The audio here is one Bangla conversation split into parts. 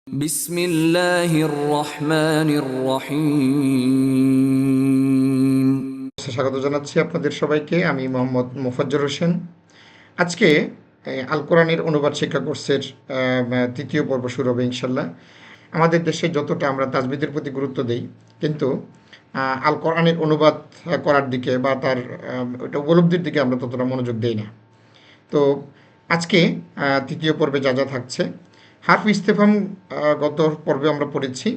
বিসমিল্লাহির রহমানির রহিম। স্বাগত জানাচ্ছি আপনাদের সবাইকে। আমি মোহাম্মদ মোফাজ্জল হোসেন। আজকে আল কোরআনের অনুবাদ শিক্ষা কোর্সের তৃতীয় পর্ব শুরু হবে ইনশাল্লাহ। আমাদের দেশে যতটা আমরা তাজবিদের প্রতি গুরুত্ব দেই, কিন্তু আল কোরআনের অনুবাদ করার দিকে বা তার ওটা উপলব্ধির দিকে আমরা ততটা মনোযোগ দেই না। তো আজকে তৃতীয় পর্বে যা যা থাকছে, হারফ ইস্তেফাম গত পর্বে আমরা পড়েছি।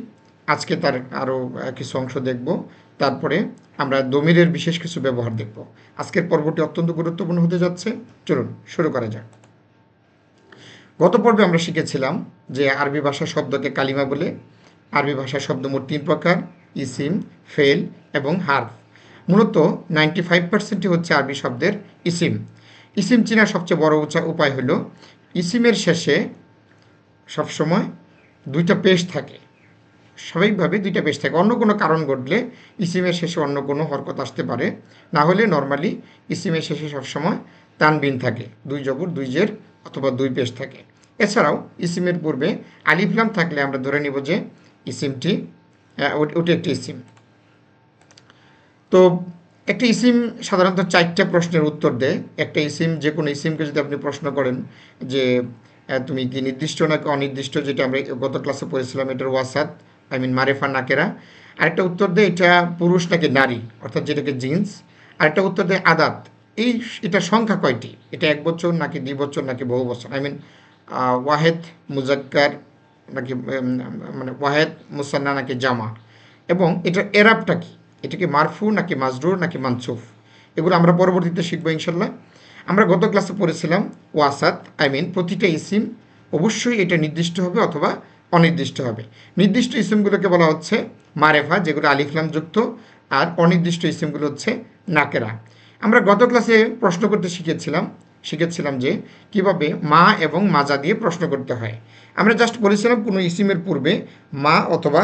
আজকে তার আরও কিছু অংশ দেখব, তারপরে আমরা দমিরের বিশেষ কিছু ব্যবহার দেখব। আজকের পর্বটি অত্যন্ত গুরুত্বপূর্ণ হতে যাচ্ছে। চলুন শুরু করা যাক। গত পর্বে আমরা শিখেছিলাম যে আরবি ভাষা শব্দকে কালিমা বলে। আরবি ভাষার শব্দ মোট 3 প্রকার: ইসিম, ফেল এবং হারফ। মূলত 95% হচ্ছে আরবি শব্দের ইসিম। ইসিম চেনার সবচেয়ে বড় উপায় হলো ইসিমের শেষে সবসময় দুইটা পেশ থাকে। স্বাভাবিকভাবে দুইটা পেশ থাকে। অন্য কোনো কারণ ঘটলে ইসিমের শেষে অন্য কোনো হরকত আসতে পারে, না হলে নর্মালি ইসিমের শেষে সবসময় তানবিন থাকে, 2 জবর 2 জের অথবা 2 পেশ থাকে। এছাড়াও ইসিমের পূর্বে আলিফ লাম থাকলে আমরা ধরে নিব যে ইসিমটি ওটি একটি ইসিম। তো একটা ইসিম সাধারণত 4টা প্রশ্নের উত্তর দেয়। একটা ইসিম, যে কোনো ইসিমকে যদি আপনি প্রশ্ন করেন যে তুমি কি নির্দিষ্ট নাকি অনির্দিষ্ট, যেটা আমরা গত ক্লাসে পড়েছিলাম, এটার ওয়াসাত মারেফা নাকেরা। আরেকটা উত্তর দেয় এটা পুরুষ নাকি নারী, অর্থাৎ যেটাকে জিন্স। আরেকটা উত্তর দেয় আদাত, এটা সংখ্যা কয়টি, এটা 1 বছর নাকি 2 বছর নাকি বহু বছর। ওয়াহেদ মুজাক্কার নাকি ওয়াহেদ মুসান্না নাকি জামা, এবং এটার এরাবটা কি, এটা কি মারফু নাকি মাজরুর নাকি মানসুফ। এগুলো আমরা পরবর্তীতে শিখবো ইনশাল্লাহ। আমরা গত ক্লাসে পড়েছিলাম ওয়াসাত, প্রতিটা ইসিম অবশ্যই এটা নির্দিষ্ট হবে অথবা অনির্দিষ্ট হবে। নির্দিষ্ট ইসিমগুলোকে বলা হচ্ছে মারেফা, যেগুলো আলিফলাম যুক্ত, আর অনির্দিষ্ট ইসিমগুলো হচ্ছে নাকেরা। আমরা গত ক্লাসে প্রশ্ন করতে শিখেছিলাম যে কিভাবে মা এবং মাজা দিয়ে প্রশ্ন করতে হয়। আমরা জাস্ট বলেছিলাম কোনো ইসিমের পূর্বে মা অথবা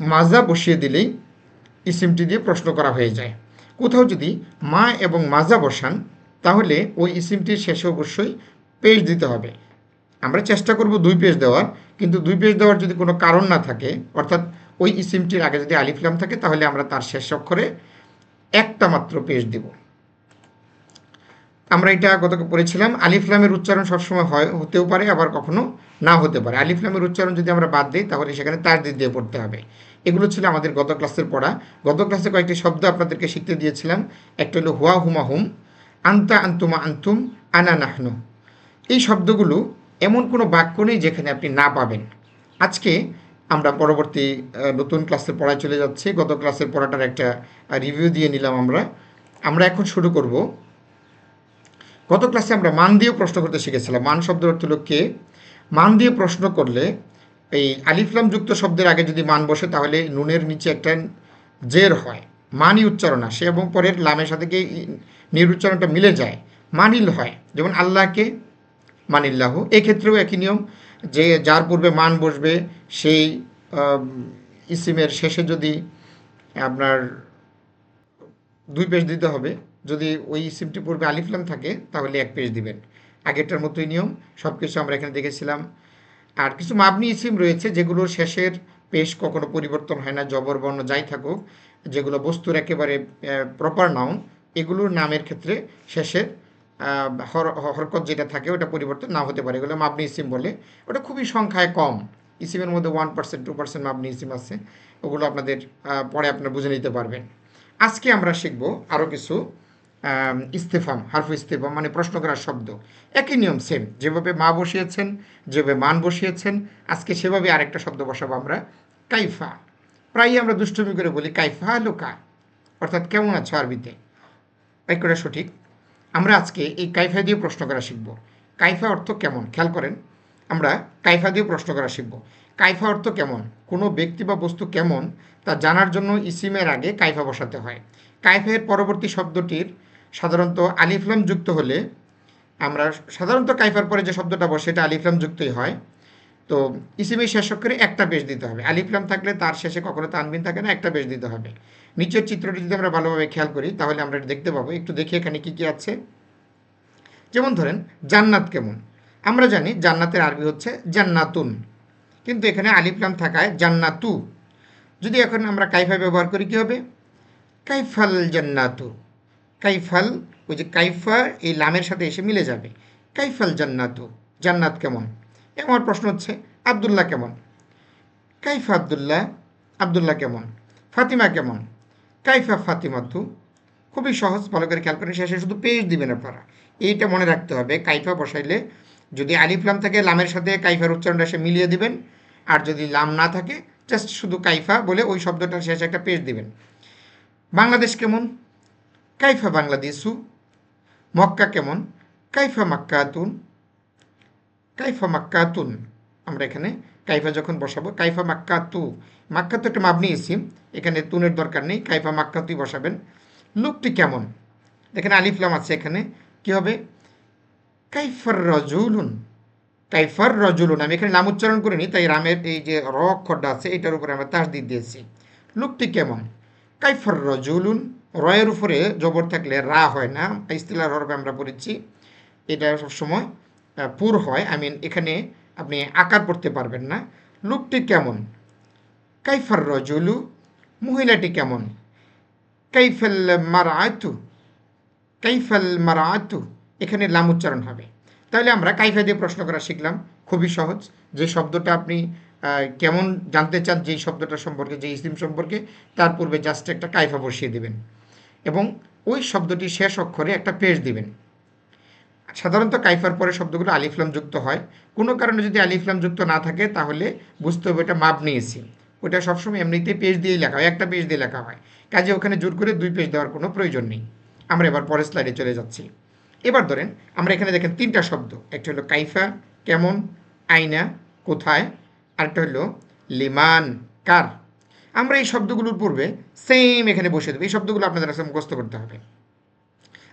মাজা বসিয়ে দিলেই ইসিমটি দিয়ে প্রশ্ন করা হয়ে যায়। কোথাও যদি মা এবং মাজা বসান, তাহলে ওই ইসিমটির শেষে অবশ্যই পেজ দিতে হবে। আমরা চেষ্টা করব 2 পেজ দেওয়ার, কিন্তু 2 পেজ দেওয়ার যদি কোনো কারণ না থাকে, অর্থাৎ ওই ইসিমটির আগে যদি আলিফ লাম থাকে, তাহলে আমরা তার শেষ অক্ষরে একটা মাত্র পেজ দিব। আমরা এটা গত পড়েছিলাম। আলিফ লামের উচ্চারণ সবসময় হতেও পারে, আবার কখনো না হতে পারে। আলিফ লামের উচ্চারণ যদি আমরা বাদ দিই, তাহলে সেখানে তাসদিদ দিয়ে পড়তে হবে। এগুলো ছিল আমাদের গত ক্লাসের পড়া। গত ক্লাসে কয়েকটি শব্দ আপনাদেরকে শিখতে দিয়েছিলাম। একটা হলো হুয়া হুমা হুম, আন্তা আন্তুমা আন্তুম, আনা নাহনু। এই শব্দগুলো এমন কোনো বাক্য নেই যেখানে আপনি না পাবেন। আজকে আমরা পরবর্তী নতুন ক্লাসের পড়ায় চলে যাচ্ছি। গত ক্লাসের পড়াটার একটা রিভিউ দিয়ে নিলাম আমরা এখন শুরু করব। গত ক্লাসে আমরা মান দিয়ে প্রশ্ন করতে শিখেছিলাম। মান শব্দের অর্থ হলো কে। মান দিয়ে প্রশ্ন করলে এই আলিফলাম যুক্ত শব্দের আগে যদি মান বসে, তাহলে নুনের নিচে একটা জের হয়, মানই উচ্চারণ আসে, এবং পরের লামের সাথে কি নির উচ্চারণটা মিলে যায়, মানিল হয়। যেমন আল্লাহকে মানিল্লাহ, এক্ষেত্রেও একই নিয়ম, যে যার পূর্বে মান বসবে সেই ইসিমের শেষে যদি আপনার 2 পেজ দিতে হবে। যদি ওই ইসিমটি পূর্বে আলিফলাম থাকে, তাহলে 1 পেজ দিবেন। আগেরটার মতোই নিয়ম, সব কিছু আমরা এখানে দেখেছিলাম। আর কিছু মাবনি ইসিম রয়েছে যেগুলোর শেষের পেশ কখনো পরিবর্তন হয় না, জবর বর্ণ যাই থাকুক, যেগুলো বস্তুর একেবারে প্রপার নাউন, এগুলোর নামের ক্ষেত্রে শেষের হরকত যেটা থাকে ওটা পরিবর্তন না হতে পারে, এগুলো মাবনি ইসিম বলে। ওটা খুবই সংখ্যায় কম। ইসিমের মধ্যে 1% 2% মাবনি ইসিম আছে, ওগুলো আপনাদের পরে আপনারা বুঝে নিতে পারবেন। আজকে আমরা শিখব আরও কিছু ইস্তেফাম, হারফ ইস্তেফাম প্রশ্ন করার শব্দ। একই নিয়ম, সেম যেভাবে মা বসিয়েছেন, যেভাবে মান বসিয়েছেন, আজকে সেভাবে আরেকটা শব্দ বসাবো আমরা, কাইফা। প্রায়ই আমরা দুষ্টুমি করে বলি কাইফা লোকা, অর্থাৎ কেমন আছো আরবিতে। বাক্যটা সঠিক। আমরা আজকে এই কাইফা দিয়ে প্রশ্ন করা শিখব। কাইফা অর্থ কেমন, খেয়াল করেন। আমরা কাইফা দিয়ে প্রশ্ন করা শিখব। কাইফা অর্থ কেমন, কোনো ব্যক্তি বা বস্তু কেমন তা জানার জন্য ইসিমের আগে কাইফা বসাতে হয়। কাইফের পরবর্তী শব্দটির সাধারণত আলিফলাম যুক্ত হলে, আমরা সাধারণত কাইফার পরে যে শব্দটা বসে সেটা আলিফলাম যুক্তই হয়। তো ইসিমের শেষ অক্ষরে একটা পেশ দিতে হবে। আলিফলাম থাকলে তার শেষে কখনো তানবিন থাকে না, একটা পেশ দিতে হবে। নিচের চিত্রটি যদি আমরা ভালোভাবে খেয়াল করি, তাহলে আমরা দেখতে পাবো। একটু দেখি এখানে কি কি আছে। যেমন ধরেন জান্নাত কেমন, আমরা জানি জান্নাতের আরবি হচ্ছে জান্নাতুন, কিন্তু এখানে আলিফ লাম থাকায় জান্নাতু। যদি এখন আমরা কাইফা ব্যবহার করি কী হবে? কাইফাল জান্নাতু। কাইফাল, ওই যে কাইফা এই লামের সাথে এসে মিলে যাবে। কাইফাল জান্নাতু, জান্নাত কেমন? আমার প্রশ্ন হচ্ছে আব্দুল্লাহ কেমন? কাইফা আব্দুল্লাহ, আব্দুল্লাহ কেমন? ফাতিমা কেমন? কাইফা ফাতিমাতু। খুবই সহজ, ভালো করে খেয়াল করেন, শেষে শুধু পেজ দিবেন আপনারা। এইটা মনে রাখতে হবে, কাইফা বসাইলে যদি আলিফ লাম থাকে লামের সাথে কাইফার উচ্চারণটা এসে মিলিয়ে দিবেন, আর যদি লাম না থাকে জাস্ট শুধু কাইফা বলে ওই শব্দটার শেষে একটা পেজ দিবেন। বাংলাদেশ কেমন? কাইফা বাংলাদেশু। মক্কা কেমন? কাইফা মাক্কাতুন। কাইফা মাক্কাতুন। আমরা এখানে কাইফা যখন বসাবো কাইফা মাক্কাতু, মাক্কাতু একটা মাবনি ইসিম, এখানে তুনের দরকার নেই, কাইফা মাক্কাতুই বসাবেন। লোকটি কেমন? দেখেন আলিফ লাম আছে এখানে, কি হবে? কাইফার রজুলুন। কাইফার রজুলুন, আমি এখানে নাম উচ্চারণ করিনি, তাই রামের এই যে র অক্ষরটা আছে এটার উপরে আমরা তাসদিদ দিয়েছি। লোকটি কেমন? কাইফার রজুলুন। রয়ের উপরে জবর থাকলে রা হয় না, ইস্তিলার হরফে আমরা পড়েছি, এটা সবসময় পুর হয়, আই মিন এখানে আপনি আকার পড়তে পারবেন না। লোকটি কেমন? কাইফার রজুলু। মহিলাটি কেমন? কাইফাল মারাতু। কাইফাল মারাতু, এখানে লাম উচ্চারণ হবে। তাহলে আমরা কাইফা দিয়ে প্রশ্ন করা শিখলাম, খুবই সহজ। যে শব্দটা আপনি কেমন জানতে চান, যেই শব্দটা সম্পর্কে, যে ইসিম সম্পর্কে, তার পূর্বে জাস্ট একটা কাইফা বসিয়ে দিবেন এবং ওই শব্দটির শেষ অক্ষরে একটা পেশ দিবেন। সাধারণত কাইফার পরে শব্দগুলো আলিফলাম যুক্ত হয়, কোনো কারণে যদি আলিফলাম যুক্ত না থাকে তাহলে বুঝতে হবে এটা মাবনি ইসিম। ওটা সবসময় এমনিতেই পেজ দিয়েই লেখা হয়, একটা পেজ দিয়ে লেখা হয়, কাজে ওখানে জোর করে 2 পেজ দেওয়ার কোনো প্রয়োজন নেই। আমরা এবার পরের স্লাইডে চলে যাচ্ছি। এবার ধরেন আমরা এখানে দেখেন 3টা শব্দ, একটা হলো কাইফা কেমন, আইনা কোথায়, আরেকটা হলো লিমান কার। আমরা এই শব্দগুলোর পূর্বে সেম এখানে বসে দেবো, এই শব্দগুলো আপনাদের আসলে মুখস্থ করতে হবে।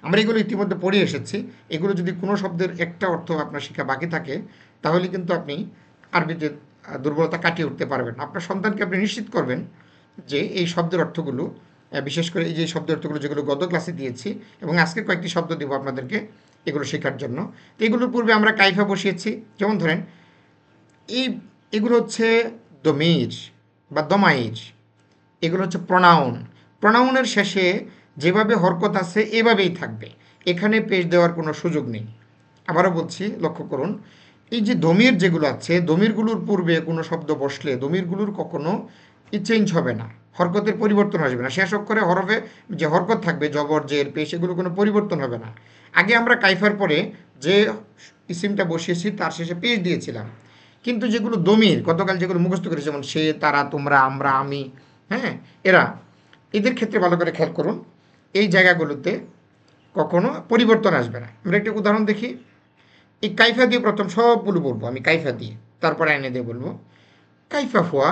আমরা এগুলো ইতিমধ্যে পড়ে এসেছি, এগুলো যদি কোনো শব্দের একটা অর্থ আপনার শেখা বাকি থাকে তাহলে কিন্তু আপনি আরবিতে দুর্বলতা কাটিয়ে উঠতে পারবেন। আপনার সন্তানকে আপনি নিশ্চিত করবেন যে এই শব্দের অর্থগুলো, বিশেষ করে এই যে শব্দের অর্থগুলো যেগুলো গত ক্লাসে দিয়েছি এবং আজকে কয়েকটি শব্দ দেবো আপনাদেরকে এগুলো শেখার জন্য। তো এগুলোর পূর্বে আমরা কাইফা বসিয়েছি, যেমন ধরেন এগুলো হচ্ছে দমির বা দমাইর, এগুলো হচ্ছে প্রনাউন। প্রনাউনের শেষে যেভাবে হরকত আছে এভাবেই থাকবে, এখানে পেশ দেওয়ার কোনো সুযোগ নেই। আবারও বলছি, লক্ষ্য করুন, এই যে দমির যেগুলো আছে, দমিরগুলোর পূর্বে কোনো শব্দ বসলে দমিরগুলোর কখনো চেঞ্জ হবে না, হরকতের পরিবর্তন আসবে না। শেষ অক্ষরে হরফে যে হরকত থাকবে, জবর জের পেশ, এগুলো কোনো পরিবর্তন হবে না। আগে আমরা কাইফার পরে যে ইসিমটা বসিয়েছি তার শেষে পেশ দিয়েছিলাম, কিন্তু যেগুলো দমির গতকাল যেগুলো মুখস্থ করেছি, যেমন সে, তারা, তোমরা, আমরা, আমি, হ্যাঁ, এদের ক্ষেত্রে ভালো করে খেয়াল করুন, এই জায়গাগুলোতে কখনো পরিবর্তন আসবে না। আমরা একটা উদাহরণ দেখি। এই কাইফা দিয়ে প্রথম সবগুলো বলবো আমি, কাইফা দিয়ে, তারপরে আইনে দিয়ে বলবো। কাইফা হুয়া,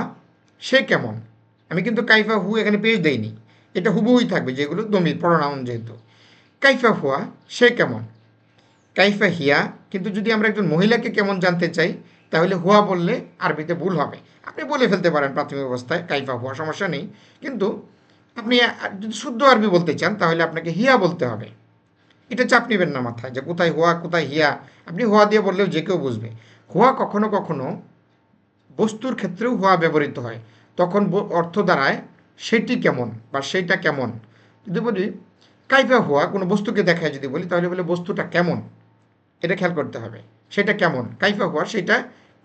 সে কেমন। আমি কিন্তু কাইফা হু এখানে পেজ দেইনি, এটা হুবহুই থাকবে, যেগুলো দমির প্রনাউন যেহেতু। কাইফা হুয়া, সে কেমন। কাইফা হিয়া, কিন্তু যদি আমরা একজন মহিলাকে কেমন জানতে চাই তাহলে হুয়া বললে আরবিতে ভুল হবে। আপনি বলে ফেলতে পারেন প্রাথমিক অবস্থায় কাইফা হুয়া, সমস্যা নেই, কিন্তু আপনি যদি শুদ্ধ আরবি বলতে চান তাহলে আপনাকে হিয়া বলতে হবে। এটা চাপ নেবেন না মাথায় যে কোথায় হুয়া কোথায় হিয়া, আপনি হুয়া দিয়ে বললেও যে কেউ বুঝবে। হুয়া কখনো কখনো বস্তুর ক্ষেত্রেও হুয়া ব্যবহৃত হয়, তখন অর্থ দাঁড়ায় সেটি কেমন বা সেইটা কেমন। যদি বলি কাইফা হুয়া, কোনো বস্তুকে দেখায় যদি বলি তাহলে বলে বস্তুটা কেমন, এটা খেয়াল করতে হবে। সেটা কেমন, কাইফা হুয়া, সেটা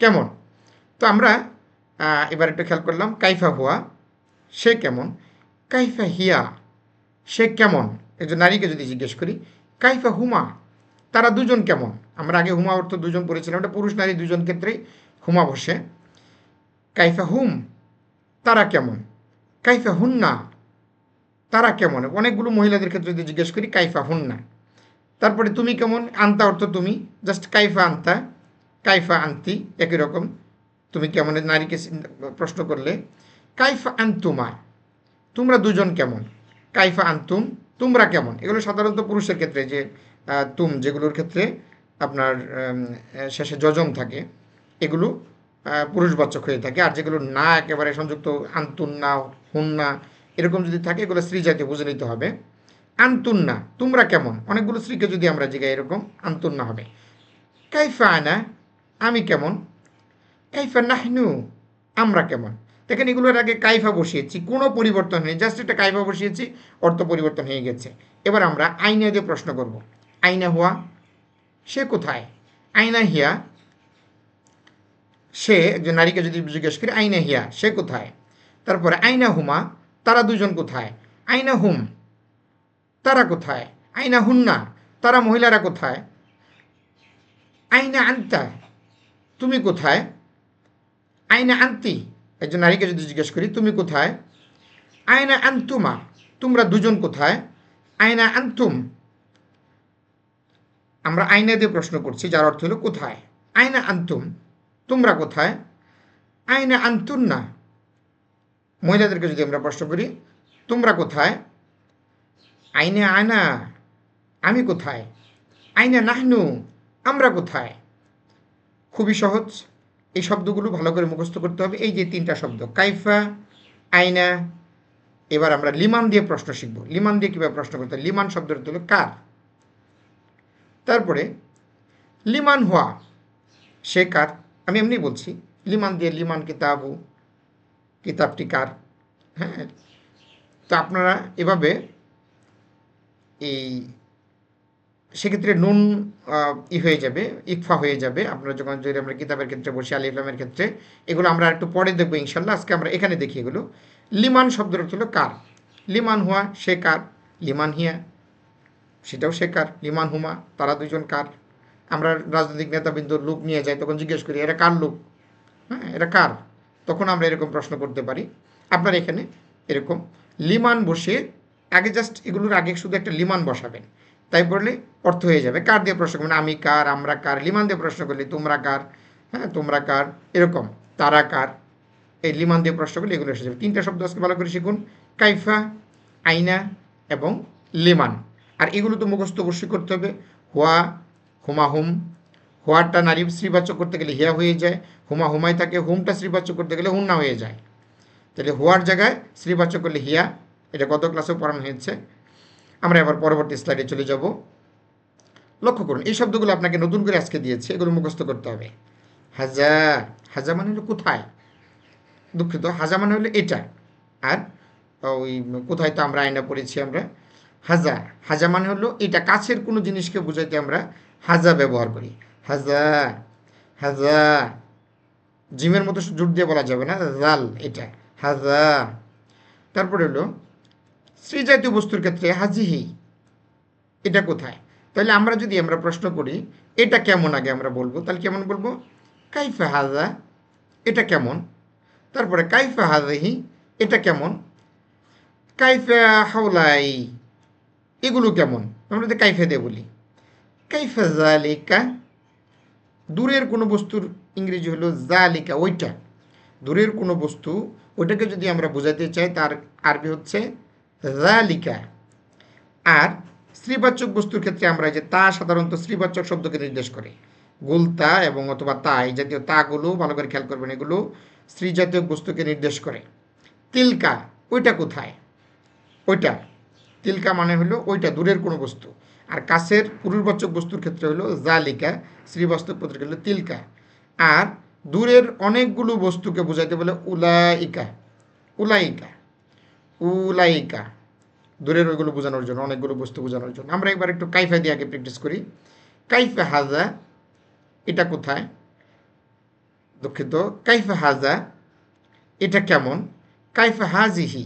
কেমন। তো আমরা এবার একটু খেয়াল করলাম, কাইফা হুয়া, সে কেমন। কাইফা হিয়া, সে কেমন। একজন নারীকে যদি জিজ্ঞেস করি, কাইফা হুমা, তারা দুজন কেমন। আমরা আগে হুমা অর্থ দুজন পড়েছিলাম, এটা পুরুষ নারী দুজন ক্ষেত্রেই হুমা বসে। কাইফা হুম, তারা কেমন। কাইফা হুন্না, তারা কেমন। অনেকগুলো মহিলাদের ক্ষেত্রে যদি জিজ্ঞেস করি, কাইফা হুন্না। তারপরে তুমি কেমন, আন্তা অর্থ তুমি, জাস্ট কাইফা আন্তা, কাইফা আন্তি, একই রকম। তুমি কেমন নারীকে প্রশ্ন করলে। কাইফা আন্তুমা, তোমরা দুজন কেমন। কাইফা আন্তুম, তোমরা কেমন। এগুলো সাধারণত পুরুষের ক্ষেত্রে, যে তুম যেগুলোর ক্ষেত্রে আপনার শেষে যজম থাকে এগুলো পুরুষবাচক হয়ে থাকে, আর যেগুলো না একেবারে সংযুক্ত, আন্তুন্না, হুন্না এরকম যদি থাকে এগুলো স্ত্রী জাতীয় বুঝে নিতে হবে। আন্তুন্না, তোমরা কেমন। অনেকগুলো স্ত্রীকে যদি আমরা জিগাই এরকম আন্তুন্না হবে। কাইফা আনা, আমি কেমন। কাইফা নাহনু, আমরা কেমন। দেখেন এগুলোর আগে কাইফা বসিয়েছি, কোনো পরিবর্তন হয়নি, জাস্ট একটা কাইফা বসিয়েছি, অর্থ পরিবর্তন হয়ে গেছে। এবার আমরা আইনা দিয়ে প্রশ্ন করব। আইনা হুয়া, সে কোথায়। আইনা হিয়া, সে একজন নারীকে যদি জিজ্ঞেস করি আইনা হিয়া, সে কোথায়। তারপরে আইনা হুমা, তারা দুজন কোথায়। আইনা হুম, তারা কোথায়। আইনা হুন্না, তারা মহিলারা কোথায়। আইনা আন্তা, তুমি কোথায়। আইনা আন্তি, একজন নারীকে যদি জিজ্ঞেস করি তুমি কোথায়। আইনা আন্তুমা, তোমরা দুজন কোথায়। আইনা আন্তুম, আমরা আইনা দিয়ে প্রশ্ন করছি যার অর্থ হলো কোথায়। আইনা আন্তুম, তোমরা কোথায়। আইনা আন্তুন্না, মহিলাদেরকে যদি আমরা প্রশ্ন করি তোমরা কোথায়। আইনা আনা, আমি কোথায়। আইনা নাহনু, আমরা কোথায়। খুবই সহজ, এই শব্দগুলো ভালো করে মুখস্থ করতে হবে। এই যে তিনটা শব্দ কাইফা, আইনা। এবার আমরা লিমান দিয়ে প্রশ্ন শিখব। লিমান দিয়ে কীভাবে প্রশ্ন করতে হয়। লিমান শব্দের অর্থ হলো কার। তারপরে লিমান হুয়া, সে কার। আমি এমনি বলছি লিমান দিয়ে লিমান কিতাবু, কিতাবটি কার। হ্যাঁ, তো আপনারা এভাবে এই সেক্ষেত্রে নুন হয়ে যাবে, ইকফা হয়ে যাবে আপনারা যখন যদি আমরা কিতাবের ক্ষেত্রে বসি, আলিফ লামের ক্ষেত্রে। এগুলো আমরা একটু পরে দেখবো ইনশাল্লাহ, আজকে আমরা এখানে দেখি এগুলো। লিমান শব্দের অর্থ হলো কার। লিমান হুয়া, সে কার। লিমান হিয়া, সেটাও সে কার। লিমান হুমা, তারা দুজন কার। আমরা রাজনৈতিক নেতাবৃন্দ লোক নিয়ে যাই, তখন জিজ্ঞেস করি এরা কার লোক, হ্যাঁ এরা কার। তখন আমরা এরকম প্রশ্ন করতে পারি। আপনারা এখানে এরকম লিমান বসিয়ে আগে জাস্ট এগুলোর আগে শুধু একটা লিমান বসাবেন, তাই বললে অর্থ হয়ে যাবে। কার দিয়ে প্রশ্ন করবেন, আমি কার, আমরা কার। লিমান দিয়ে প্রশ্ন করলে তোমরা কার, হ্যাঁ তোমরা কার, এরকম তারা কার। এই লিমান দিয়ে প্রশ্ন করলে এগুলো এসে যাবে। তিনটা শব্দ আজকে ভালো করে শিখুন, কাইফা, আইনা এবং লিমান। আর এগুলো তো মুখস্থ অবশ্যই করতে হবে। হুয়া, হুমা হুম, হোয়ারটা নারী শ্রীবাচক করতে গেলে হিয়া হয়ে যায়। হুমা হুমাই থাকে, হুমটা শ্রীবাচক করতে গেলে হুন্না হয়ে যায়। তাহলে হোয়ার জায়গায় শ্রীবাচক করলে হিয়া, এটা গত ক্লাসেও পড়ানো হয়েছে। আমরা এবার পরবর্তী স্লাইডে চলে যাব। লক্ষ্য করুন এই শব্দগুলো আপনাকে নতুন করে আজকে দিয়েছে, এগুলো মুখস্থ করতে হবে। হাজা, হাজা মানে হলো কোথায়, দুঃখিত, হাজা মানে হলো এটা। আর ওই কোথায় তো আমরা আয়না পড়েছি আমরা। হাজা, হাজা মানে হলো এটা, কাছের কোনো জিনিসকে বোঝাইতে আমরা হাজা ব্যবহার করি। হাজা, হাজা, জিমের মতো জোর দিয়ে বলা যাবে না, জাল এটা, হাজা। তারপরে হলো স্ত্রী জাতীয় বস্তুর ক্ষেত্রে হাজিহি, এটা কোথায়। তাহলে আমরা যদি আমরা প্রশ্ন করি এটা কেমন, আগে আমরা বলবো, তাহলে কেমন বলবো, কাইফা হাজা, এটা কেমন। তারপরে কাইফা হাজিহি, এটা কেমন। কাইফা হাওলাই, এগুলো কেমন, আমরা তো কাইফা দিয়ে বলি। কাইফা জালিকা, দূরের কোনো বস্তুর ইংরেজি হলো জালিকা, ওইটা। দূরের কোনো বস্তু, ওইটাকে যদি আমরা বোঝাতে চাই তার আরবি হচ্ছে জালিকা। আর স্ত্রীবাচক বস্তুর ক্ষেত্রে আমরা যে তা সাধারণত স্ত্রীবাচক শব্দকে নির্দেশ করে, গুলতা এবং অথবা তা, এই জাতীয় তাগুলো ভালো করে খেয়াল করবেন, এগুলো স্ত্রী জাতীয় বস্তুকে নির্দেশ করে। তিলকা, ওইটা কোথায়, ওইটা। তিলকা মানে হলো ওইটা, দূরের কোনো বস্তু। আর কাছের পুরুষবাচক বস্তুর ক্ষেত্রে হলো জালিকা, স্ত্রীবাচক বস্তুর হলো তিলকা। আর দূরের অনেকগুলো বস্তুকে বোঝাইতে বলে উলাইকা, উলাইকা, উলাইকা। দূরের ওইগুলো বোঝানোর জন্য, অনেকগুলো বস্তু বোঝানোর জন্য। আমরা একবার একটু কাইফা দিয়ে আগে প্র্যাকটিস করি। কাইফা হাজা, এটা কোথায়, দুঃখিত, কাইফা হাজা, এটা কেমন। কাইফা হাজিহি,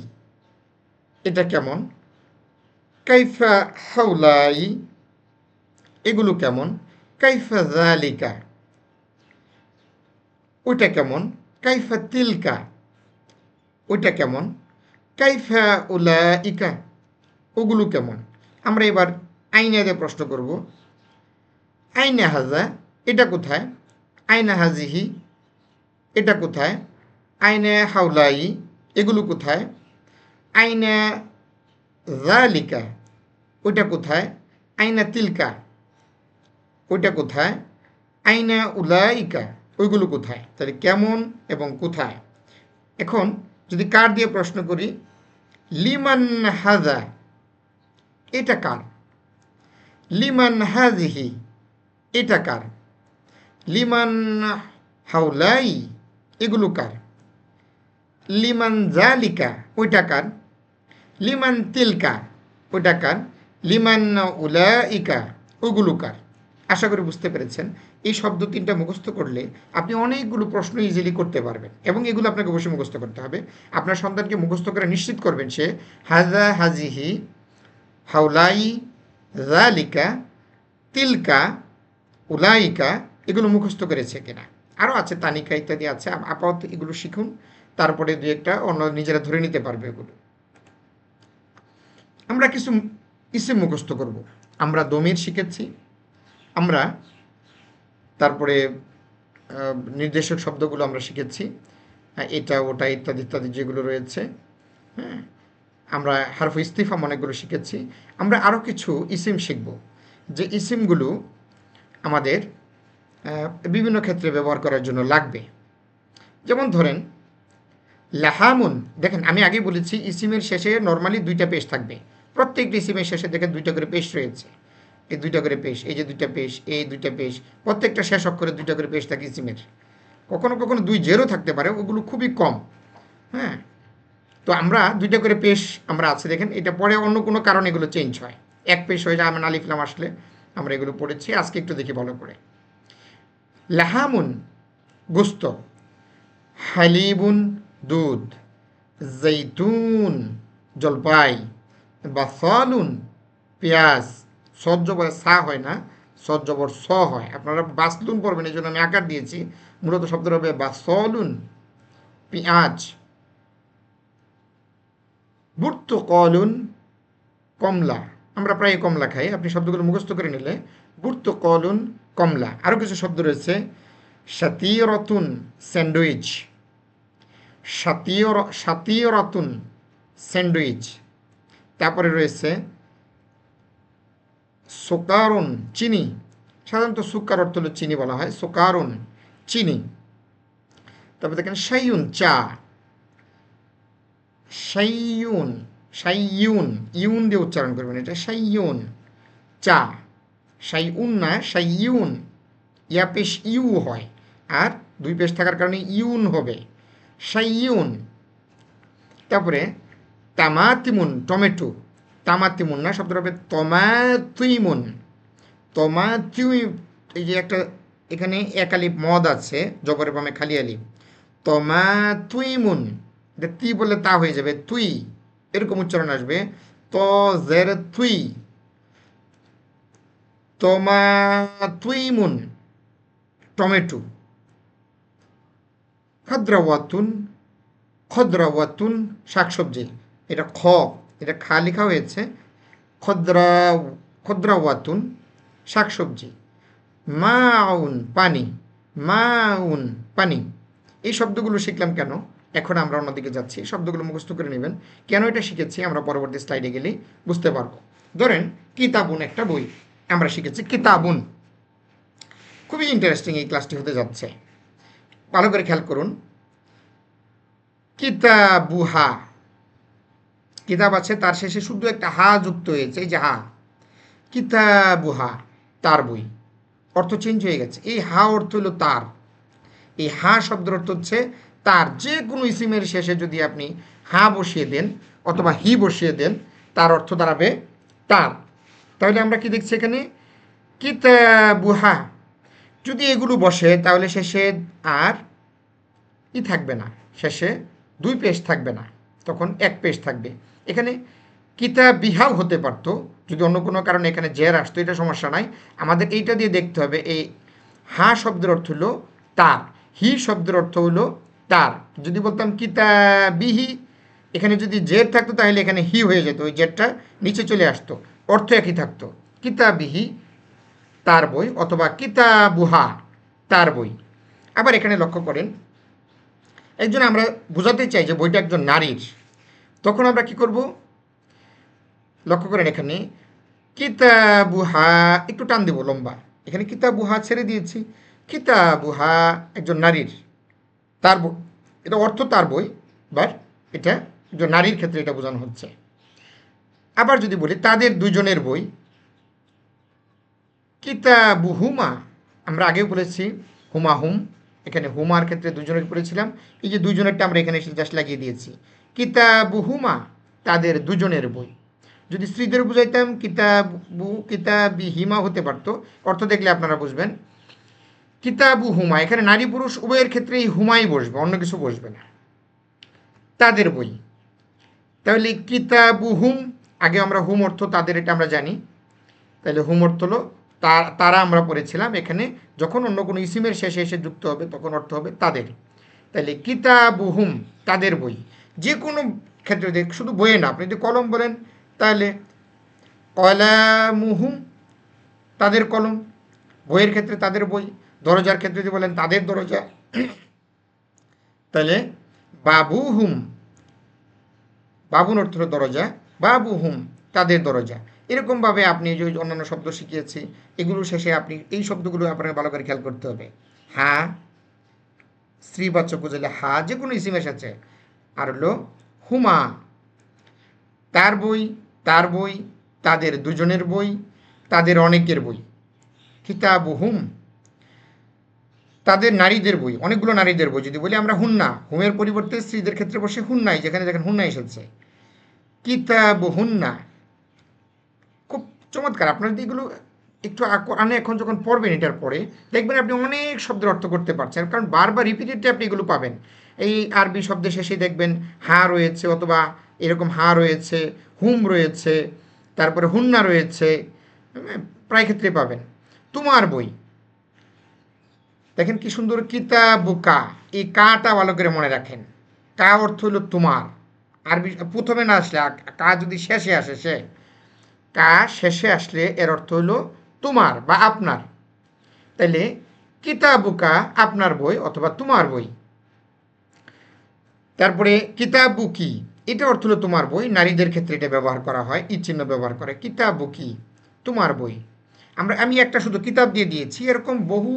এটা কেমন। কাইফা হাউলাই, এগুলো কেমন। কাইফা জালিকা, ওইটা কেমন। কাইফা তিলকা, ওইটা কেমন। কাইফা উলাইকা, ওগুলো কেমন। আমরা এবার আইনা দিয়ে প্রশ্ন করব। আইনা হাজা, এটা কোথায়। আইনা হাজিহি, এটা কোথায়। আইনা হাউলাই, এগুলো কোথায়। আইনা জালিকা, ওইটা কোথায়। আইনা তিলকা, ওইটা কোথায়। আইনা উলাইকা, ওইগুলো কোথায়। তাহলে কেমন এবং কোথায়। এখন যদি কার দিয়ে প্রশ্ন করি, লিমান হাজা, এটা কার। লিমান হাজিহি, এটা কার। লিমান হাউলাই, এগুলো কার। লিমান জালিকা ওইটা কার, লিমান তিলকা ওইটা কার, লিমান উলাইকা ওইগুলো কার। আশা করি বুঝতে পেরেছেন। এই শব্দ তিনটা মুখস্থ করলে আপনি অনেকগুলো প্রশ্ন ইজিলি করতে পারবেন, এবং এগুলো আপনাকে অবশ্যই মুখস্থ করতে হবে। আপনার সন্তানকে মুখস্থ করে নিশ্চিত করবেন সে হাজা হাজিহি হাউলাই জালিকা তিলকা উলাইকা এগুলো মুখস্থ করেছে কিনা। আরও আছে তানিকা ইত্যাদি আছে, আপাতত এগুলো শিখুন, তারপরে দু একটা অন্য নিজেরা ধরে নিতে পারবে এগুলো। আমরা কিছু ইসিম মুখস্থ করব। আমরা দমির শিখেছি, আমরা তারপরে নির্দেশক শব্দগুলো আমরা শিখেছি, এটা ওটা ইত্যাদি ইত্যাদি যেগুলো রয়েছে। হ্যাঁ, আমরা হারফ ইস্তিফাম অনেকগুলো শিখেছি। আমরা আরও কিছু ইসিম শিখব, যে ইসিমগুলো আমাদের বিভিন্ন ক্ষেত্রে ব্যবহার করার জন্য লাগবে। যেমন ধরেন লাহামুন, দেখেন আমি আগে বলেছি ইসিমের শেষে নর্মালি দুইটা পেশ থাকবে। প্রত্যেকটি ইসিমের শেষে দেখেন দুইটা করে পেশ রয়েছে, এই দুইটা করে পেশ, এই যে দুইটা পেশ, এই দুইটা পেশ, প্রত্যেকটা শেষ অক্ষরে দুইটা করে পেশ থাকে ইসিমের। কখনো কখনো দুই জেরও থাকতে পারে, ওগুলো খুবই কম। হ্যাঁ, তো আমরা দুইটা করে পেশ আমরা আছে দেখেন, এটা পরে অন্য কোনো কারণে এগুলো চেঞ্জ হয়, এক পেশ হয়ে যায়। আমরা আলিফ লাম আসলে আমরা এগুলো পড়েছি, আজকে একটু দেখি ভালো করে। লাহামুন গোস্ত, হালিবুন দুধ, জৈতুন জলপাই, বাসালুন পেঁয়াজ, সজ্জবর সা হয় না, সজ্জবর স হয়, আপনারা বাসলুন পড়বেন, এই জন্য আমি আকার দিয়েছি। মূলত শব্দটা হবে বাসলুন পেঁয়াজ। বুর্তুকলুন কমলা, আমরা প্রায় কমলা খাই, আপনি শব্দগুলো মুখস্থ করে নিলে বুর্তুকলুন কমলা। আরও কিছু শব্দ রয়েছে, সাতিরতুন স্যান্ডউইচ, সাতিরতুন স্যান্ডউইচ। তারপরে রয়েছে সুকারুন চিনি, সাধারণত সুকার অর্থ হলো চিনি বলা হয়, সুকারুন চিনি। তারপরে দেখেন শাইউন চা, শাইউন শাইউন ইউন দিয়ে উচ্চারণ করবেন, এটা শাইউন চা, শাইউন না শাইউন, ইয়া পেশ ইউ হয়, আর দুই পেশ থাকার কারণে ইউন হবে, শাইউন। তারপরে তামাতিমুন টমেটো, তামাতিমুন না, শব্দটা হবে তমাতুইমুন, তমাতুই, এই যে একটা এখানে এক আলিফ মদ আছে, জবরের বামে খালি আলিফ, তমাতুইমুন, এটা তি বললে তা হয়ে যাবে তুই, এরকম উচ্চারণ আসবে, ত জের তুই, তমাতুইমুন টমেটো। খদ্রাওয়াতুন, খদ্রাওয়াতুন শাকসবজি, এটা খ, এটা খা লেখা হয়েছে, খদ্রা খদ্রাওয়াতুন শাকসবজি। মাউন পানি, মাউন পানি। এই শব্দগুলো শিখলাম কেন, এখন আমরা অন্যদিকে যাচ্ছি, শব্দগুলো মুখস্থ করে নেবেন। কেন এটা শিখেছি আমরা পরবর্তী স্লাইডে গেলেই বুঝতে পারবো। ধরেন কিতাবুন একটা বই, আমরা শিখেছি কিতাবুন। খুবই ইন্টারেস্টিং এই ক্লাসটি হতে যাচ্ছে, ভালো করে খেয়াল করুন। কিতাবুহা, কিতাব আছে, তার শেষে শুধু একটা হা যুক্ত হয়েছে, এই যে হা, কিতাবুহা তার বই, অর্থ চেঞ্জ হয়ে গেছে। এই হা অর্থ হলো তার, এই হা শব্দের অর্থ হচ্ছে তার। যে কোনো ইসিমের শেষে যদি আপনি হা বসিয়ে দেন অথবা হি বসিয়ে দেন, তার অর্থ দাঁড়াবে তার। তাহলে আমরা কি দেখছি এখানে, কিতাবুহা, যদি এগুলো বসে তাহলে শেষে আর ই থাকবে না, শেষে দুই পেশ থাকবে না, তখন এক পেশ থাকবে। এখানে কিতাবিহাও হতে পারতো যদি অন্য কোনো কারণে এখানে জের আসতো, এটা সমস্যা নাই। আমাদের এইটা দিয়ে দেখতে হবে, এই হা শব্দের অর্থ হলো তার, হি শব্দের অর্থ হলো তার। যদি বলতাম কিতাবিহি, এখানে যদি জের থাকতো তাহলে এখানে হি হয়ে যেত, ওই জেরটা নিচে চলে আসতো, অর্থ একই থাকতো, কিতাবিহি তার বই, অথবা কিতাবুহা তার বই। আবার এখানে লক্ষ্য করেন, একজন আমরা বোঝাতে চাই যে বইটা একজন নারীর, তখন আমরা কি করব, লক্ষ্য করেন এখানে কিতাবুহা একটু টান দেবো লম্বা, এখানে কিতাবুহা ছেড়ে দিয়েছি, কিতাবুহা একজন নারীর, তার বই, এটা অর্থ তার বই, বাট এটা একজন নারীর ক্ষেত্রে এটা বোঝানো হচ্ছে। আবার যদি বলি তাদের দুজনের বই, কিতাবুহুমা, আমরা আগেও বলেছি হুমাহুম, এখানে হুমার ক্ষেত্রে দুজনের পড়েছিলাম, এই যে দুজনেরটা আমরা এখানে এসে জাস্ট লাগিয়ে দিয়েছি। কিতাবুহুমা, তাদের দুজনের বই। যদি স্ত্রীদের বুঝাইতাম কিতাবিহিমা হতে পারতো, অর্থ দেখলে আপনারা বুঝবেন। কিতাবুহুমা, এখানে নারী পুরুষ উভয়ের ক্ষেত্রে এই হুমাই বসবে, অন্য কিছু বসবে না। তাদের বই, তাহলে কিতাবুহুম, আগে আমরা হুম অর্থ তাদের এটা আমরা জানি, তাহলে হুম অর্থ হলো তারা আমরা পড়েছিলাম, এখানে যখন অন্য কোনো ইসিমের শেষে এসে যুক্ত হবে তখন অর্থ হবে তাদের। তাহলে কিতাবুহুম, তাদের বই। যে কোনো ক্ষেত্রে শুধু বইয়ে না, আপনি যদি কলম বলেন তাহলে কলামুহুম, তাদের কলম। বইয়ের ক্ষেত্রে তাদের বই। দরজার ক্ষেত্রে যদি বলেন তাদের দরজা, তাহলে বাবুহুম, বাবুন অর্থ হলো দরজা, বাবুহুম, তাদের দরজা। এরকমভাবে আপনি যে অন্যান্য শব্দ শিখিয়েছি, এগুলোর শেষে আপনি এই শব্দগুলো আপনাকে ভালো করে খেয়াল করতে হবে। হা, স্ত্রীবাচক বুঝলে হা, যে কোনো ইসিমের সাথে। আর হলো হুমা, তার বই, তার বই, তাদের দুজনের বই, তাদের অনেকের বই। কিতাবুহুম, তাদের নারীদের বই, অনেকগুলো নারীদের বই। যদি বলি আমরা হুন্না, হুমের পরিবর্তে স্ত্রীদের ক্ষেত্রে বসে হুন্নাই, যেখানে দেখেন হুন্না এসেছে। কিতাবুহুন্না, খুব চমৎকার। আপনারা যদি এগুলো একটু কোরআনে এখন যখন পড়বেন, এটার পরে দেখবেন আপনি অনেক শব্দের অর্থ করতে পারছেন, কারণ বারবার রিপিটেডলি আপনি এগুলো পাবেন। এই আরবি শব্দের শেষে দেখবেন হা রয়েছে, অথবা এরকম হা রয়েছে, হুম রয়েছে, তারপরে হুন্না রয়েছে, প্রায় ক্ষেত্রে পাবেন। তোমার বই, দেখেন কি সুন্দর, কিতাবুকা, এই কাটা ভালো করে মনে রাখেন। কা অর্থ হলো তোমার। আরবি প্রথমে না আসলে, কা যদি শেষে আসে, কা শেষে আসলে এর অর্থ হলো তোমার বা আপনার। তাইলে কিতাবুকা, আপনার বই অথবা তোমার বই। তারপরে কিতাবুকি, এটা অর্থ হলো তোমার বই। নারীদের ক্ষেত্রে এটা ব্যবহার করা হয়, ই চিহ্ন ব্যবহার করে। কিতাবুকি, তোমার বই। আমি একটা শুধু কিতাব দিয়ে দিয়েছি, এরকম বহু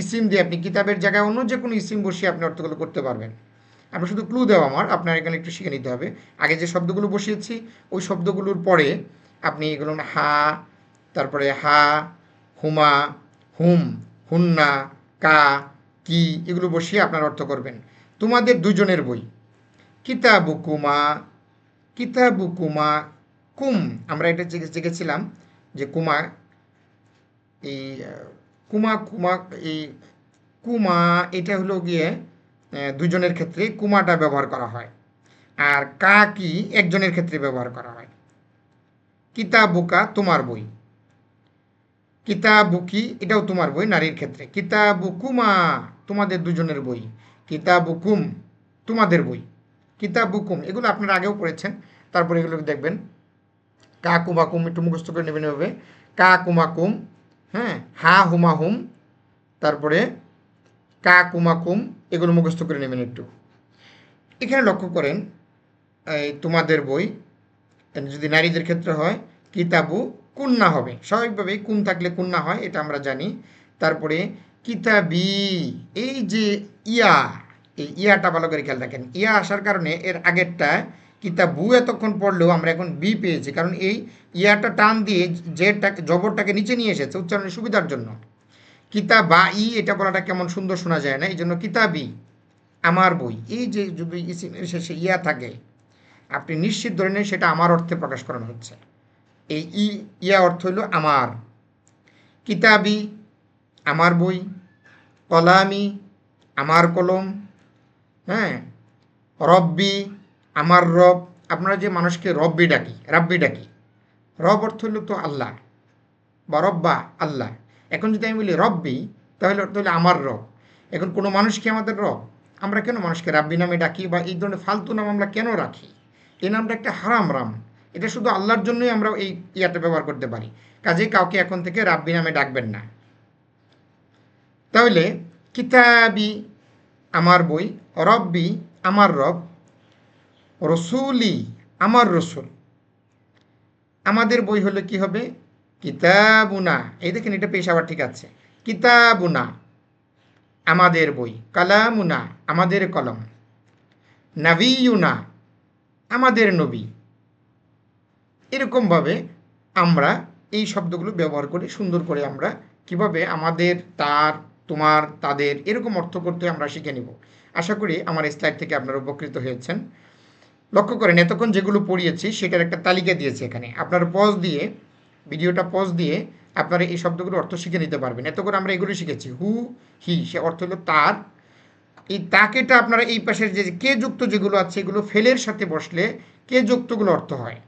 ইসিম দিয়ে আপনি কিতাবের জায়গায় অন্য যে কোনো ইসিম বসিয়ে আপনি অর্থগুলো করতে পারবেন। আমরা শুধু ক্লু দেওয়া, আপনার এখানে একটু শিখে নিতে হবে। আগে যে শব্দগুলো বসিয়েছি ওই শব্দগুলোর পরে আপনি এগুলো হা, তারপরে হা, হুমা, হুম, হুন্না, কা, কি, এগুলো বসিয়ে আপনার অর্থ করবেন। তোমাদের দুজনের বই। কিতাবুকুমা, কিতাবুকুমা, কুম, আমরা এটা জেগেছিলাম যে কুমা, এই কুমা কুমা, এই কুমা, এটা হলো গিয়ে দুজনের ক্ষেত্রে কুমাটা ব্যবহার করা হয়। আর কা কি একজনের ক্ষেত্রে ব্যবহার করা হয়। কিতাবুকা, তোমার বই। কিতাবুকি, এটাও তোমার বই নারীর ক্ষেত্রে। কিতাবুকুমা, তোমাদের দুজনের বই। কিতাবুকুম, তোমাদের বই। কিতাবুকুম, এগুলো আপনারা আগেও পড়েছেন, তারপরে এগুলো দেখবেন। কা কুমাকুম একটু মুখস্থ করে নেবেন এভাবে। কা কুমাকুম, হ্যাঁ, হা হুমা হুম, তারপরে কা কুমাকুম, এগুলো মুখস্থ করে নেবেন একটু। এখানে লক্ষ্য করেন, এই তোমাদের বই যদি নারীদের ক্ষেত্রে হয় কিতাবু কুন্না হবে, স্বাভাবিকভাবেই কুন থাকলে কুন্না হয়, এটা আমরা জানি। তারপরে কিতাবি, এই যে ইয়া, এই ইয়াটা ভালো করে খেয়াল রাখেন। ইয়া আসার কারণে এর আগেরটা কিতাবু এতক্ষণ পড়লেও আমরা এখন বি পেয়েছি, কারণ এই ইয়াটা টান দিয়ে জেরটাকে, জবরটাকে নিচে নিয়ে এসেছে উচ্চারণের সুবিধার জন্য। কিতাবা ই, এটা বলাটা কেমন সুন্দর শোনা যায় না, এই জন্য কিতাবি, আমার বই। এই যে যদি ইসিমের শেষে ইয়া থাকে, আপনি নিশ্চিত ধরে নেন সেটা আমার অর্থে প্রকাশ করানো হচ্ছে। এই ইয়া অর্থ হইল আমার। কিতাবি, আমার বই। কলামি, আমার কলম। হ্যাঁ, রব্বি, আমার রব। আপনারা যে মানুষকে রাব্বি ডাকি, রব অর্থ হইল তো আল্লাহ, বা রব্বা আল্লাহ। এখন যদি আমি বলি রব্বি, তাহলে অর্থ হলো আমার রব। এখন কোনো মানুষ কি আমাদের রব? আমরা কেন মানুষকে রাব্বি নামে ডাকি, বা এই ধরনের ফালতু নাম আমরা কেন রাখি? এই নামটা একটা হারাম রাম। এটা শুধু আল্লাহর জন্যই আমরা এই ইয়াটা ব্যবহার করতে পারি। কাজেই কাউকে এখন থেকে রাব্বি নামে ডাকবেন না। তাহলে কিতাবি, আমার বই। রব্বি, আমার রব। রসুলি, আমার রসুল। আমাদের বই হলে কি হবে? কিতাবুনা, এই দেখেন এটা পেশ আবার ঠিক আছে। কিতাবুনা, আমাদের বই। কালামুনা, আমাদের কলম। নাবিয়ুনা, আমাদের নবী। এরকমভাবে আমরা এই শব্দগুলো ব্যবহার করি সুন্দর করে। আমরা কিভাবে আমাদের, তার, তোমার, তাদের, এরকম অর্থ করতে আমরা শিখে নিব। আশা করি আমার এই স্লাইড থেকে আপনারা উপকৃত হয়েছেন। লক্ষ্য করেন এতক্ষণ যেগুলো পড়িয়েছি সেটার একটা তালিকা দিয়েছি এখানে। আপনারা পজ দিয়ে, ভিডিওটা পজ দিয়ে আপনারা এই শব্দগুলোর অর্থ শিখে নিতে পারবেন। এত করে আমরা এগুলো শিখেছি। হু, হি, সে অর্থ হলো তার। এই তাকেটা আপনারা এই পাশের যে কে যুক্ত যেগুলো আছে এগুলো ফেলের সাথে বসলে কে যুক্তগুলো অর্থ হয়,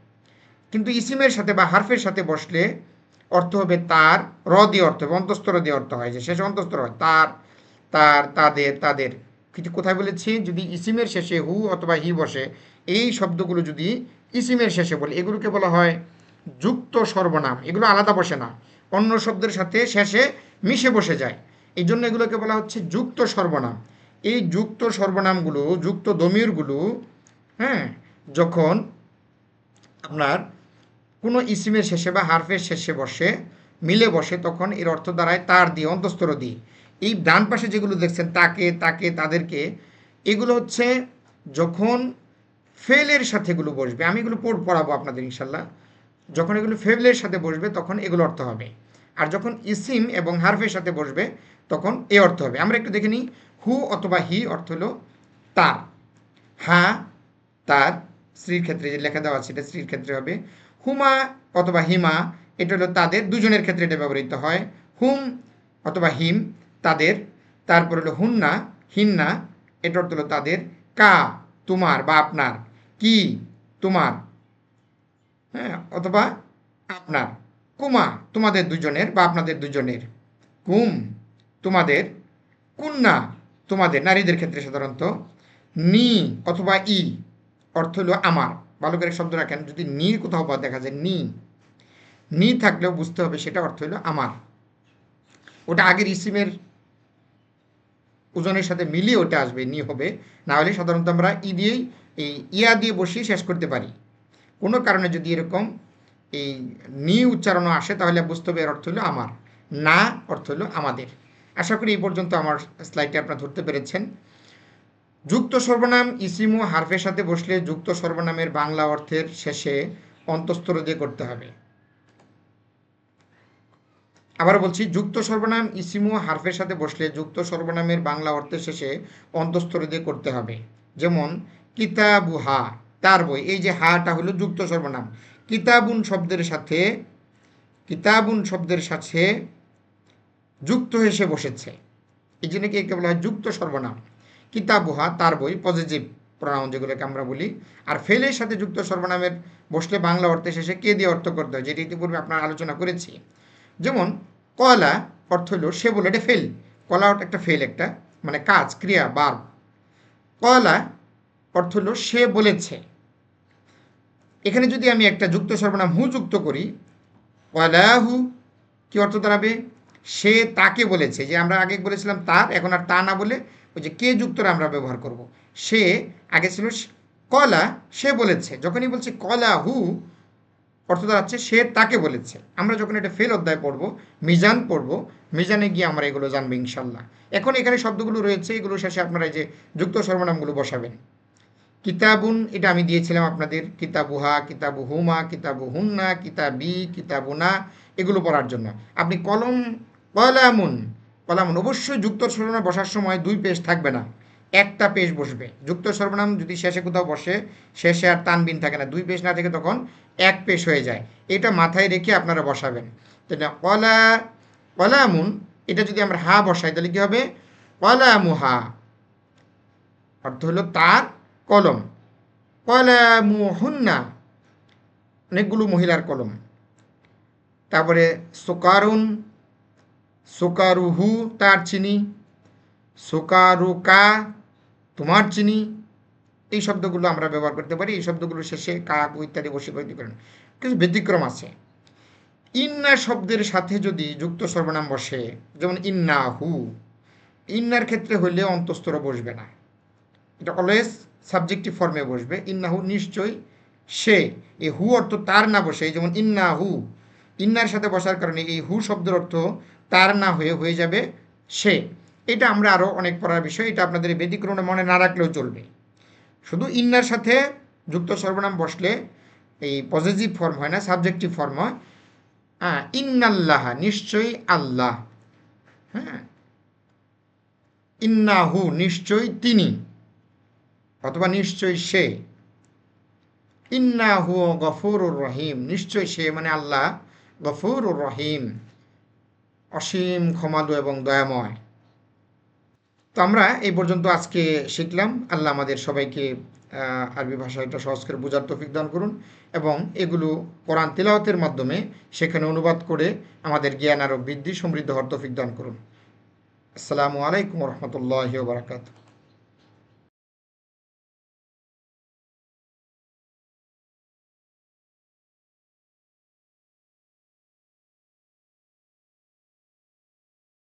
কিন্তু ইসিমের সাথে বা হারফের সাথে বসলে অর্থ হবে তার, র দিয়ে অর্থ হবে, অন্তঃস্থ দিয়ে অর্থ হয়, যে শেষে অন্তঃস্থ হয়, তার, তার, তাদের, তাদের। কিন্তু কোথায় বলেছি, যদি ইসিমের শেষে হু অথবা হি বসে, এই শব্দগুলো যদি ইসিমের শেষে বলে এগুলোকে বলা হয় যুক্ত সর্বনাম। এগুলো আলাদা বসে না, অন্য শব্দের সাথে শেষে মিশে বসে যায়, এই জন্য এগুলোকে বলা হচ্ছে যুক্ত সর্বনাম। এই যুক্ত সর্বনামগুলো, যুক্ত দমিরগুলো, হ্যাঁ, যখন আপনার কোনো ইসিমের শেষে বা হারফের শেষে বসে, মিলে বসে, তখন এর অর্থ দাঁড়ায় তার দিয়ে, অন্তঃস্থ দিয়ে। এই ডান পাশে যেগুলো দেখছেন তাকে, তাকে, তাদেরকে, এগুলো হচ্ছে যখন ফেলের সাথে এগুলো বসবে, আমি এগুলো পড়াবো আপনাদের ইনশাল্লাহ। যখন এগুলো ফেলের সাথে বসবে তখন এগুলো অর্থ হবে, আর যখন ইসিম এবং হারফের সাথে বসবে তখন এ অর্থ হবে। আমরা একটু দেখে নিই। হু অথবা হি অর্থ হলো তার, হা তার, স্ত্রীর ক্ষেত্রে যে লেখা দেওয়া আছে এটা স্ত্রীর ক্ষেত্রে হবে। হুমা অথবা হিমা এটা হলো তাদের, দুজনের ক্ষেত্রে এটা ব্যবহৃত হয়। হুম অথবা হিম তাদের। তারপর হলো হুন্না, হিন্না, এটা অর্থ হলো তাদের। কা তোমার বা আপনার, কি তোমার, হ্যাঁ, অথবা আপনার। কুমা তোমাদের দুজনের বা আপনাদের দুজনের। কুম তোমাদের। কুন্না তোমাদের, নারীদের ক্ষেত্রে সাধারণত। নি অথবা ই অর্থ হলো আমার। ভালো করে শব্দ রাখেন, যদি নি কোথাও বা দেখা যায় নি, নি থাকলেও বুঝতে হবে সেটা অর্থ হলো আমার। ওটা আগের ইসিমের ওজনের সাথে মিলিয়ে ওটা আসবে, নি হবে। না হলে সাধারণত আমরা ই দিয়েই, এই ইয়া দিয়ে বসিয়ে শেষ করতে পারি। কোনো কারণে যদি এরকম এই নি উচ্চারণও আসে তাহলে বুঝতে হবে এর অর্থ হলো আমার, না অর্থ হলো আমাদের। আশা করি এই পর্যন্ত আমার স্লাইডটি আপনারা ধরতে পেরেছেন। যুক্ত সর্বনাম ইসিম ও হারফের সাথে বসলে যুক্ত সর্বনামের বাংলা অর্থের শেষে অন্তঃস্থ দিয়ে করতে হবে। আবার বলছি, যুক্ত সর্বনাম ইসিম ও হারফের সাথে বসলে যুক্ত সর্বনামের বাংলা অর্থের শেষে অন্তঃস্থ দিয়ে করতে হবে। যেমন কিতাবুহা, তার বই, এই যে হাটা হলো যুক্ত সর্বনাম। কিতাবুন শব্দের সাথে, কিতাবুন শব্দের সাথে যুক্ত এসে বসেছে, এই জন্য কি একে বলা হয় যুক্ত সর্বনাম। কিতাবুহা তার বই, পজিটিভ প্রনাউন যেগুলোকে আমরা বলি। আর ফেলের সাথে যুক্ত সর্বনামের বসলে বাংলা অর্থের শেষে কে দিয়ে অর্থ করতে হয়, যেটি ইতিপূর্বে আপনারা আলোচনা করেছি। যেমন কলা অর্থ হলো সে বলে, এটা ফেল। কলা একটা ফেল, একটা মানে কাজ, ক্রিয়া, বার্ব। কলা অর্থ হলো সে বলেছে। এখানে যদি আমি একটা যুক্ত সর্বনাম হু যুক্ত করি, কলাহু, কি অর্থ দাঁড়াবে, সে তাকে বলেছে। যে আমরা আগে বলেছিলাম তার, এখন আর তা না বলে ওই যে কে যুক্তরা আমরা ব্যবহার করব। সে আগে ছিল কলা, সে বলেছে। যখনই বলছে কলা হু, অর্থ দাঁড়াচ্ছে সে তাকে বলেছে। আমরা যখন এটা ফেল অধ্যায় পড়বো, মিজান পড়বো, মিজানে গিয়ে আমরা এগুলো জানবো ইনশাল্লাহ। এখন এখানে শব্দগুলো রয়েছে, এগুলো শেষে আপনারা এই যে যুক্ত সর্বনামগুলো বসাবেন। কিতাবুন এটা আমি দিয়েছিলাম আপনাদের, কিতাবুহা, কিতাবু হুমা, কিতাবু হুন্না, কিতাবি, কিতাবুনা, এগুলো পড়ার জন্য। আপনি কলম, কলামুন, কলামুন অবশ্যই যুক্ত সর্বনাম বসার সময় দুই পেশ থাকবে না, একটা পেশ বসবে। যুক্ত সর্বনাম যদি শেষে কোথাও বসে, শেষে আর তানবিন থাকে না, দুই পেশ না থেকে তখন এক পেশ হয়ে যায়। এটা মাথায় রেখে আপনারা বসাবেন। তাহলে কলা, কলামুন, এটা যদি আমরা হা বসাই তাহলে কি হবে, কলামুহা, অর্থ হলো তার কলম। কলামুহুন্না, অনেকগুলো মহিলার কলম। তারপরে সুকারুন, সুকারুহু তার চিনি, সুকারুকা তোমার চিনি, এই শব্দগুলো আমরা ব্যবহার করতে পারি। এই শব্দগুলো শেষে কাক ইত্যাদি বশীকরণ করেন। কিছু ব্যতিক্রম আছে। ইন্না শব্দের সাথে যদি যুক্ত সর্বনাম বসে, যেমন ইন্নাহু, ইন্নার ক্ষেত্রে হইলে অন্তঃস্থ বসবে না, এটা অলওয়েজ সাবজেক্টিভ ফর্মে বসবে। ইন্নাহু নিশ্চয়ই সে, এই হু অর্থ তার না বসে, যেমন ইন্নাহু, ইন্নার সাথে বসার কারণে এই হু শব্দের অর্থ তার না হয়ে যাবে সে। এটা আমরা আরও অনেক পড়ার বিষয়, এটা আপনাদের ব্যতিক্রমে মনে না রাখলেও চলবে। শুধু ইন্নার সাথে যুক্ত সর্বনাম বসলে এই পজিটিভ ফর্ম হয় না, সাবজেক্টিভ ফর্ম হয়। ইন্নাল্লাহ নিশ্চয়ই আল্লাহ, হ্যাঁ, ইন্নাহু নিশ্চয়ই তিনি, অথবা নিশ্চয়ই সে, ইন্নাহু গফুরুর রহিম নিশ্চয়ই সে মানে আল্লাহ গফুরুর রহিম অসীম ক্ষমালু এবং দয়াময়। তো আমরা এই পর্যন্ত আজকে শিখলাম। আল্লাহ আমাদের সবাইকে আরবি ভাষা এটা সহজ করে বোঝার তৌফিক দান করুন এবং এগুলো কোরআন তিলাওয়াতের মাধ্যমে সেখানে অনুবাদ করে আমাদের জ্ঞান আরও বৃদ্ধি সমৃদ্ধ হওয়ার তৌফিক দান করুন। আসসালামু আলাইকুম রহমতুল্লাহি ওয়া বারাকাতুহু।